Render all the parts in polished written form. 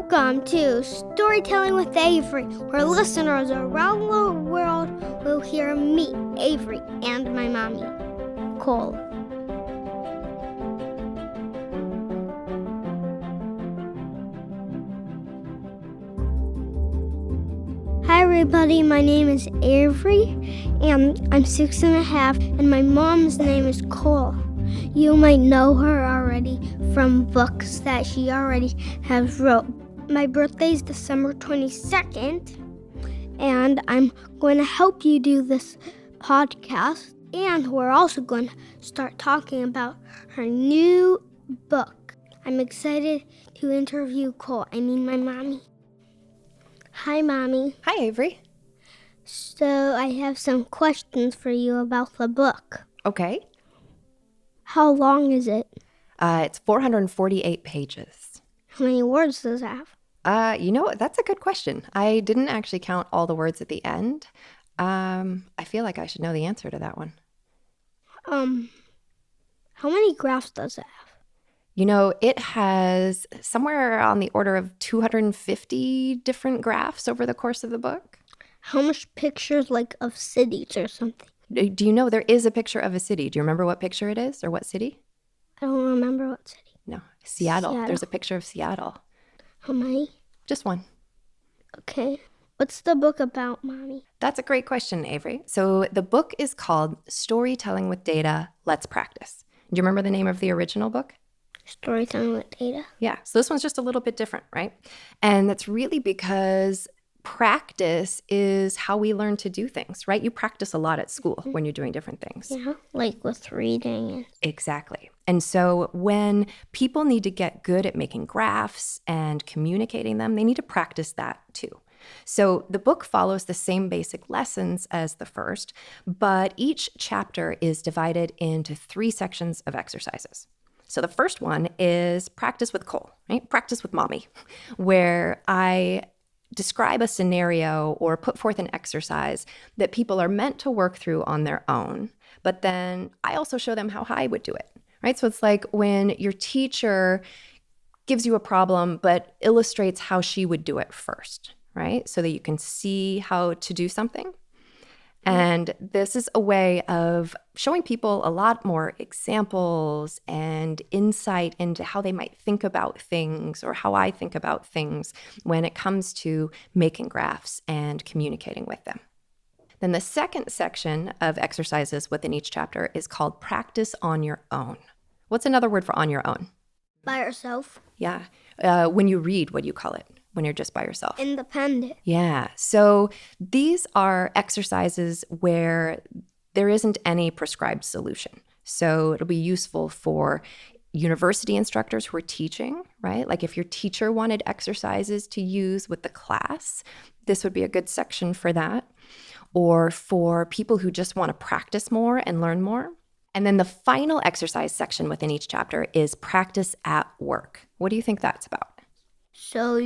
Welcome to Storytelling with Avery, where listeners around the world will hear me, Avery, and my mommy, Cole. Hi everybody, my name is Avery, and I'm 6.5, and my mom's name is Cole. You might know her already from books that she already has wrote. My birthday is December 22nd, and I'm going to help you do this podcast, and we're also going to start talking about her new book. I'm excited to interview my mommy. Hi, Mommy. Hi, Avery. So I have some questions for you about the book. Okay. How long is it? It's 448 pages. How many words does it have? That's a good question. I didn't actually count all the words at the end. I feel like I should know the answer to that one. How many graphs does it have? It has somewhere on the order of 250 different graphs over the course of the book. How much pictures, of cities or something? Do you know there is a picture of a city? Do you remember what picture it is or what city? I don't remember what city. No, Seattle. Seattle. There's a picture of Seattle. How many? Just one. Okay. What's the book about, Mommy? That's a great question, Avery. So the book is called Storytelling with Data, Let's Practice. Do you remember the name of the original book? Storytelling with Data. Yeah, so this one's just a little bit different, right? And that's really because practice is how we learn to do things, right? You practice a lot at school when you're doing different things. Yeah, like with reading. Exactly. And so when people need to get good at making graphs and communicating them, they need to practice that too. So the book follows the same basic lessons as the first, but each chapter is divided into 3 sections of exercises. So the first one is practice with Cole, right? Practice with mommy, where I describe a scenario or put forth an exercise that people are meant to work through on their own. But then I also show them how I would do it, right? So it's like when your teacher gives you a problem, but illustrates how she would do it first, right? So that you can see how to do something. And this is a way of showing people a lot more examples and insight into how they might think about things or how I think about things when it comes to making graphs and communicating with them. Then the second section of exercises within each chapter is called practice on your own. What's another word for on your own? By yourself. Yeah. When you read, what do you call it? When you're just by yourself? Independent. Yeah. So these are exercises where there isn't any prescribed solution. So it'll be useful for university instructors who are teaching, right? Like if your teacher wanted exercises to use with the class, this would be a good section for that. Or for people who just want to practice more and learn more. And then the final exercise section within each chapter is practice at work. What do you think that's about? So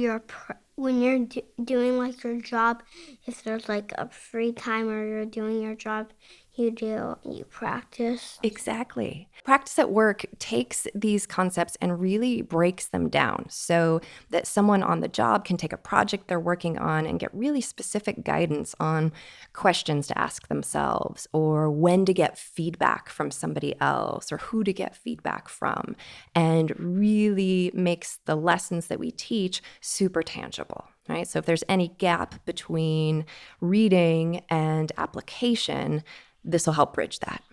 when you're doing your job, if there's a free time or you're doing your job, you practice. Exactly. Practice at work takes these concepts and really breaks them down so that someone on the job can take a project they're working on and get really specific guidance on questions to ask themselves or when to get feedback from somebody else or who to get feedback from, and really makes the lessons that we teach super tangible. Right? So if there's any gap between reading and application, this will help bridge that.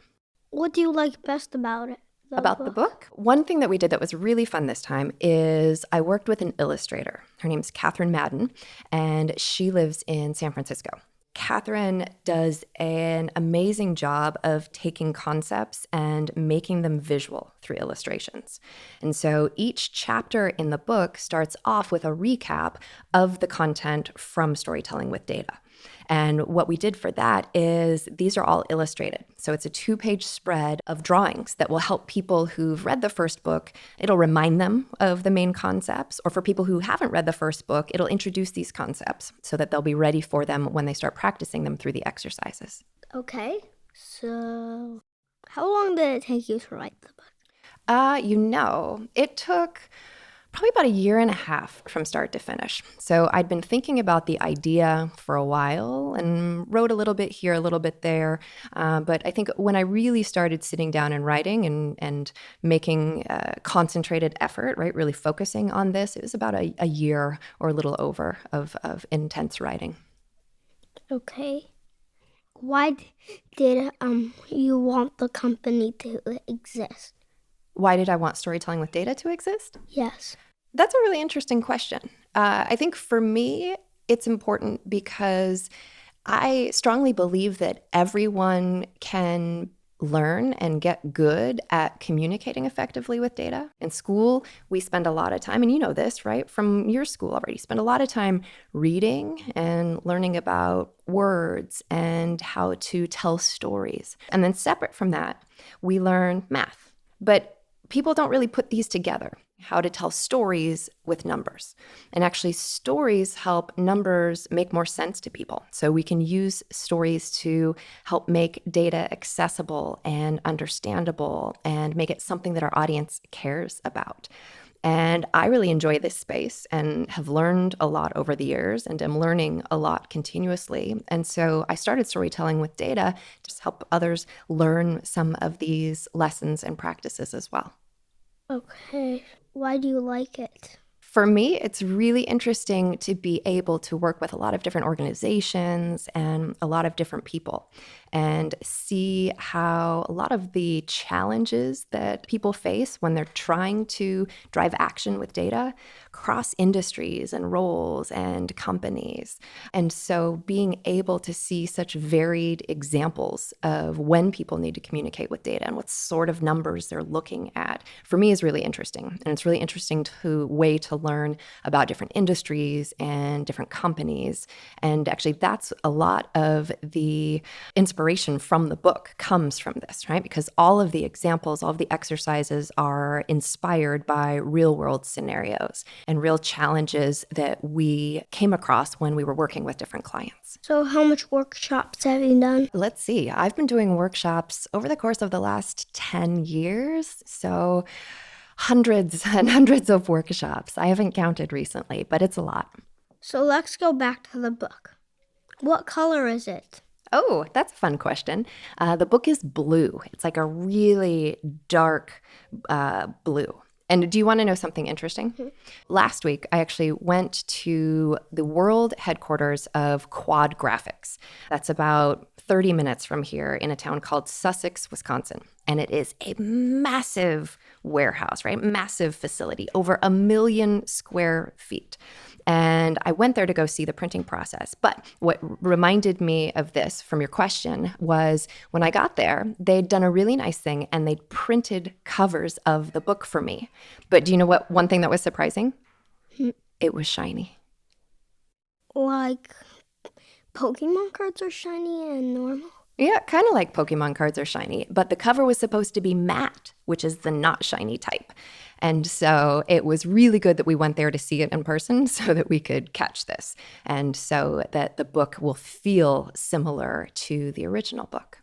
What do you like best about it? The book? One thing that we did that was really fun this time is I worked with an illustrator. Her name's Catherine Madden, and she lives in San Francisco. Catherine does an amazing job of taking concepts and making them visual through illustrations. And so each chapter in the book starts off with a recap of the content from Storytelling with Data. And what we did for that is these are all illustrated. So it's a 2-page spread of drawings that will help people who've read the first book. It'll remind them of the main concepts. Or for people who haven't read the first book, it'll introduce these concepts so that they'll be ready for them when they start practicing them through the exercises. Okay. So how long did it take you to write the book? It took Probably about a year and a half from start to finish. So I'd been thinking about the idea for a while and wrote a little bit here, a little bit there. But I think when I really started sitting down and writing and making a concentrated effort, right, really focusing on this, it was about a year or a little over of intense writing. Okay. Why did you want the company to exist? Why did I want storytelling with data to exist? Yes. That's a really interesting question. I think for me, it's important because I strongly believe that everyone can learn and get good at communicating effectively with data. In school, we spend a lot of time, and you know this, right, from your school already, spend a lot of time reading and learning about words and how to tell stories. And then separate from that, we learn math. But people don't really put these together, how to tell stories with numbers. And actually, stories help numbers make more sense to people. So we can use stories to help make data accessible and understandable and make it something that our audience cares about. And I really enjoy this space and have learned a lot over the years and am learning a lot continuously. And so I started storytelling with data to help others learn some of these lessons and practices as well. Okay. Why do you like it? For me, it's really interesting to be able to work with a lot of different organizations and a lot of different people and see how a lot of the challenges that people face when they're trying to drive action with data cross industries and roles and companies. And so being able to see such varied examples of when people need to communicate with data and what sort of numbers they're looking at, for me is really interesting. And it's really interesting way to learn about different industries and different companies. And actually, that's a lot of the inspiration from the book comes from this, right? Because all of the examples, all of the exercises are inspired by real world scenarios and real challenges that we came across when we were working with different clients. So how much workshops have you done? Let's see. I've been doing workshops over the course of the last 10 years. So hundreds and hundreds of workshops. I haven't counted recently, but it's a lot. So let's go back to the book. What color is it? Oh, that's a fun question. The book is blue. It's like a really dark blue. And do you want to know something interesting? Mm-hmm. Last week, I actually went to the world headquarters of Quad Graphics. That's about 30 minutes from here in a town called Sussex, Wisconsin. And it is a massive warehouse, right? Massive facility, over 1 million square feet. And I went there to go see the printing process. But what reminded me of this from your question was when I got there, they'd done a really nice thing and they'd printed covers of the book for me. But do you know what one thing that was surprising? It was shiny. Like Pokemon cards are shiny and normal? Yeah, kind of like Pokemon cards are shiny, but the cover was supposed to be matte, which is the not shiny type. And so it was really good that we went there to see it in person so that we could catch this and so that the book will feel similar to the original book.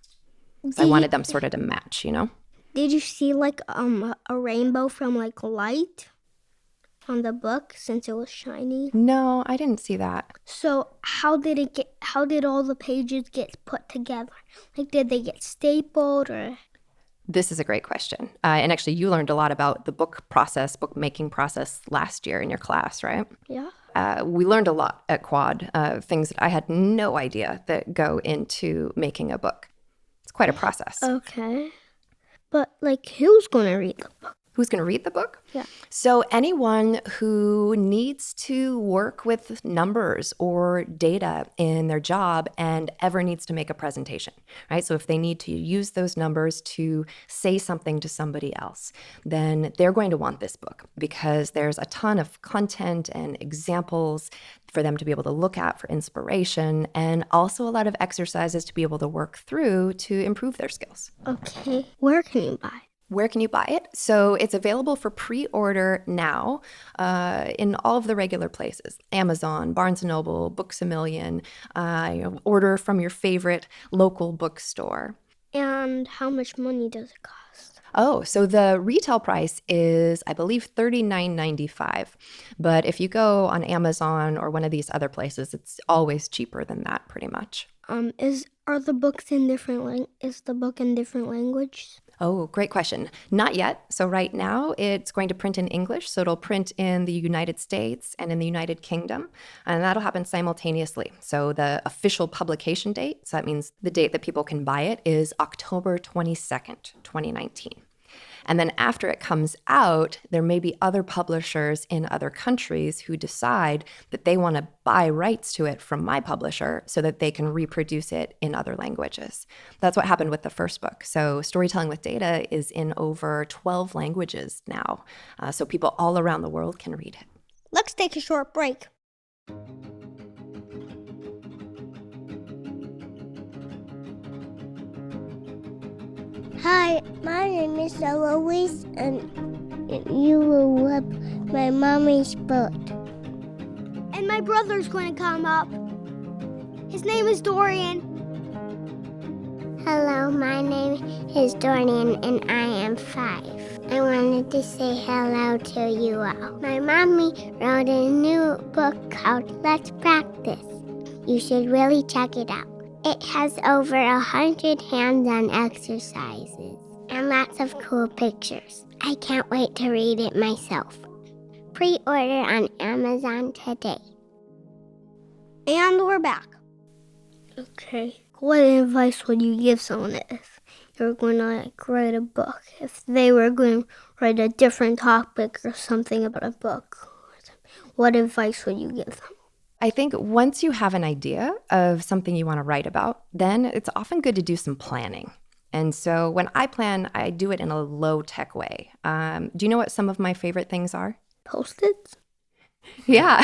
So I wanted them sort of to match, you know? Did you see like a rainbow from like light on the book since it was shiny? No, I didn't see that. So how did all the pages get put together? Like did they get stapled or? This is a great question. And actually, you learned a lot about the book making process last year in your class, right? Yeah. We learned a lot at Quad, things that I had no idea that go into making a book. It's quite a process. Okay. But like, who's going to read the book? Who's going to read the book? Yeah. So anyone who needs to work with numbers or data in their job and ever needs to make a presentation, right? So if they need to use those numbers to say something to somebody else, then they're going to want this book because there's a ton of content and examples for them to be able to look at for inspiration and also a lot of exercises to be able to work through to improve their skills. Okay. Where can you buy it? Where can you buy it? So it's available for pre-order now in all of the regular places. Amazon, Barnes & Noble, Books A Million, order from your favorite local bookstore. And how much money does it cost? Oh, so the retail price is, I believe, $39.95. But if you go on Amazon or one of these other places, it's always cheaper than that, pretty much. Are the books in is the book in different languages? Oh, great question. Not yet. So right now it's going to print in English. So it'll print in the United States and in the United Kingdom. And that'll happen simultaneously. So the official publication date, so that means the date that people can buy it, is October 22nd, 2019. And then after it comes out, there may be other publishers in other countries who decide that they want to buy rights to it from my publisher so that they can reproduce it in other languages. That's what happened with the first book. So Storytelling with Data is in over 12 languages now. So people all around the world can read it. Let's take a short break. Hi, my name is Eloise, and you will love my mommy's book. And my brother's going to come up. His name is Dorian. Hello, my name is Dorian, and I am 5. I wanted to say hello to you all. My mommy wrote a new book called Let's Practice. You should really check it out. It has over 100 hands-on exercises and lots of cool pictures. I can't wait to read it myself. Pre-order on Amazon today. And we're back. Okay. What advice would you give someone if they were going to write a book? If they were going to write a different topic or something about a book, what advice would you give them? I think once you have an idea of something you want to write about, then it's often good to do some planning. And so when I plan, I do it in a low-tech way. Do you know what some of my favorite things are? Post-its? Yeah.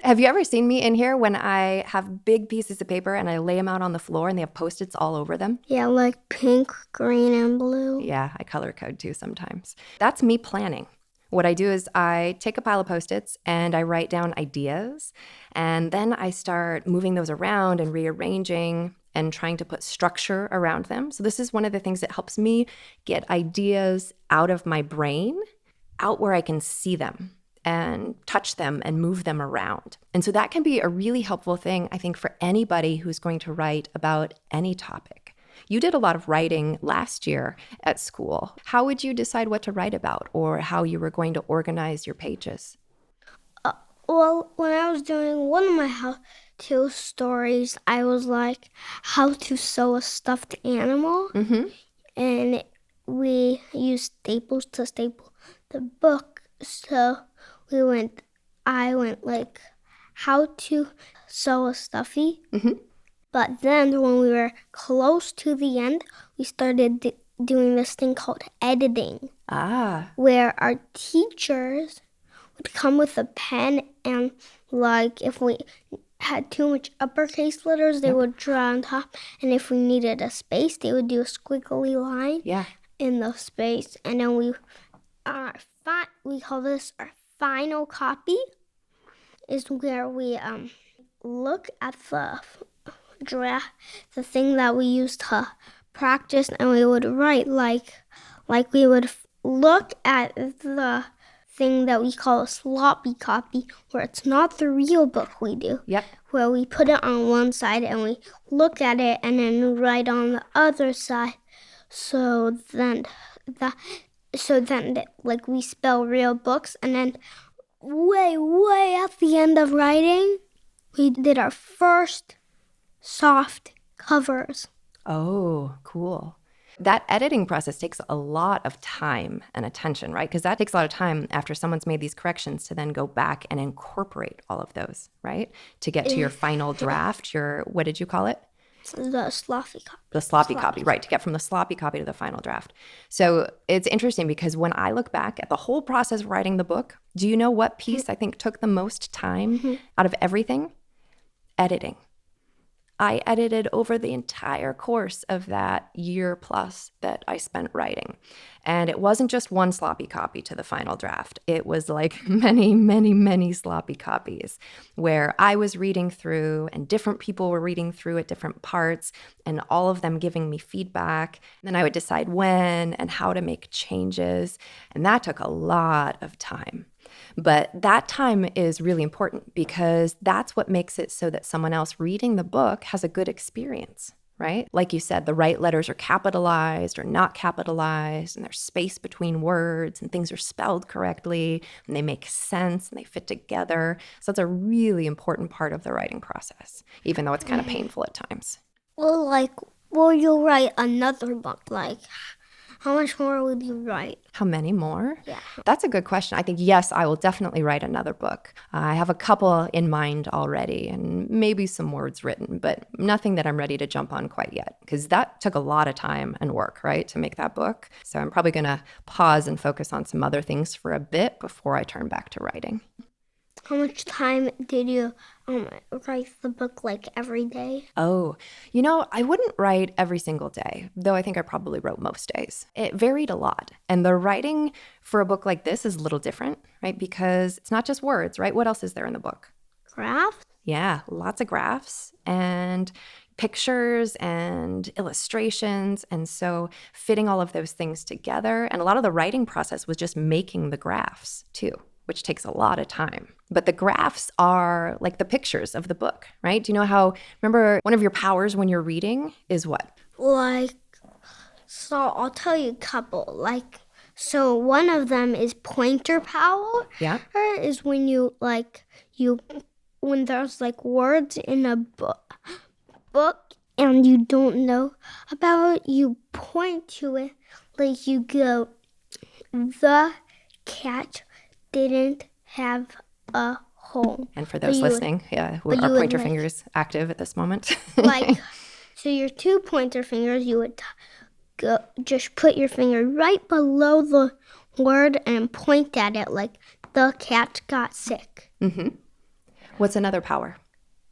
Have you ever seen me in here when I have big pieces of paper and I lay them out on the floor and they have Post-its all over them? Yeah, like pink, green, and blue. Yeah, I color code too sometimes. That's me planning. What I do is I take a pile of Post-its and I write down ideas, and then I start moving those around and rearranging and trying to put structure around them. So this is one of the things that helps me get ideas out of my brain, out where I can see them and touch them and move them around. And so that can be a really helpful thing, I think, for anybody who's going to write about any topic. You did a lot of writing last year at school. How would you decide what to write about or how you were going to organize your pages? Well, when I was doing one of my how-to stories, I was like, how to sew a stuffed animal. Mm-hmm. And we used staples to staple the book. So I went like, how to sew a stuffy. Mm-hmm. But then when we were close to the end, we started doing this thing called editing. Where our teachers would come with a pen and like if we had too much uppercase letters, they would draw on top. And if we needed a space, they would do a squiggly line in the space. And then we call this our final copy, is where we look at the thing that we used to practice, and we would write like we would look at the thing that we call a sloppy copy, where it's not the real book we do. Yep. Where we put it on one side and we look at it and then write on the other side. So then like we spell real books, and then way at the end of writing, we did our first soft covers. Oh, cool. That editing process takes a lot of time and attention, right? Because that takes a lot of time after someone's made these corrections to then go back and incorporate all of those, right? To get to your final draft, what did you call it? The sloppy copy. The sloppy copy, right, to get from the sloppy copy to the final draft. So it's interesting because when I look back at the whole process of writing the book, do you know what piece I think took the most time out of everything? Editing. I edited over the entire course of that year plus that I spent writing. And it wasn't just one sloppy copy to the final draft. It was like many, many, many sloppy copies where I was reading through and different people were reading through at different parts and all of them giving me feedback. Then I would decide when and how to make changes. And that took a lot of time. But that time is really important because that's what makes it so that someone else reading the book has a good experience, right? Like you said, the right letters are capitalized or not capitalized, and there's space between words, and things are spelled correctly, and they make sense, and they fit together. So that's a really important part of the writing process, even though it's kind of painful at times. Well, will you write another book? How much more would you write? How many more? Yeah. That's a good question. I think, yes, I will definitely write another book. I have a couple in mind already and maybe some words written, but nothing that I'm ready to jump on quite yet because that took a lot of time and work, right, to make that book. So I'm probably going to pause and focus on some other things for a bit before I turn back to writing. How much time did you write the book, every day? Oh, I wouldn't write every single day, though I think I probably wrote most days. It varied a lot. And the writing for a book like this is a little different, right? Because it's not just words, right? What else is there in the book? Graphs? Yeah, lots of graphs and pictures and illustrations. And so fitting all of those things together. And a lot of the writing process was just making the graphs too, which takes a lot of time. But the graphs are like the pictures of the book, right? Do you know remember one of your powers when you're reading is what? So I'll tell you a couple. So one of them is pointer power. Yeah. Is when when there's words in a book and you don't know about it, you point to it. You go, the cat didn't have a home. And for those listening, who are pointer fingers active at this moment. So your two pointer fingers, you would just put your finger right below the word and point at it the cat got sick. Mm-hmm. What's another power?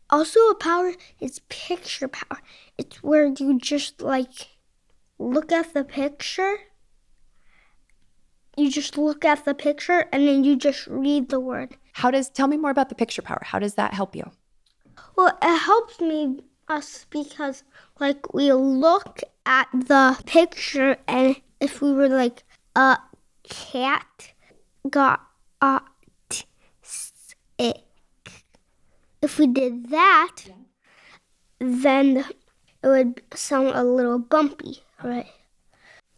Also a power is picture power. It's where you just look at the picture. You just look at the picture and then you just read the word. Tell me more about the picture power. How does that help you? Well, it helps us because we look at the picture and if we were a cat got sick. If we did that, then it would sound a little bumpy, right?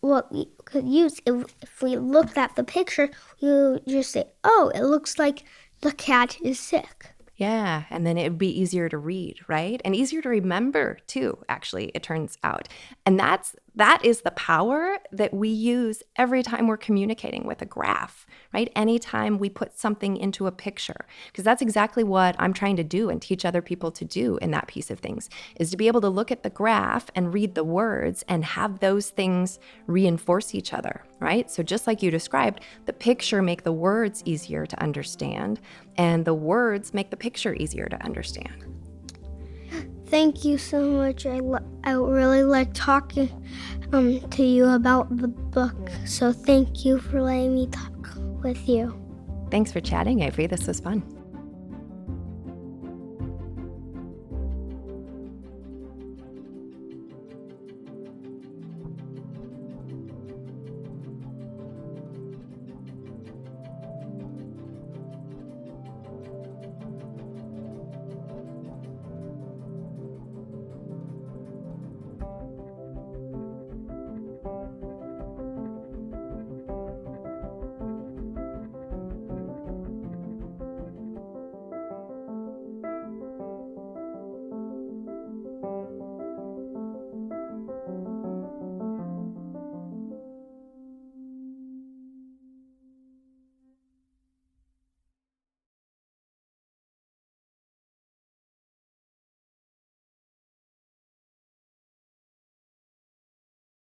What we could use if we looked at the picture, we would just say, oh, it looks like the cat is sick. Yeah, and then it would be easier to read, right? And easier to remember too, actually, it turns out. And that is the power that we use every time we're communicating with a graph, right? Anytime we put something into a picture, because that's exactly what I'm trying to do and teach other people to do in that piece of things, is to be able to look at the graph and read the words and have those things reinforce each other, right? So just like you described, the picture make the words easier to understand, and the words make the picture easier to understand. Thank you so much. I really like talking to you about the book. So thank you for letting me talk with you. Thanks for chatting, Avery. This was fun.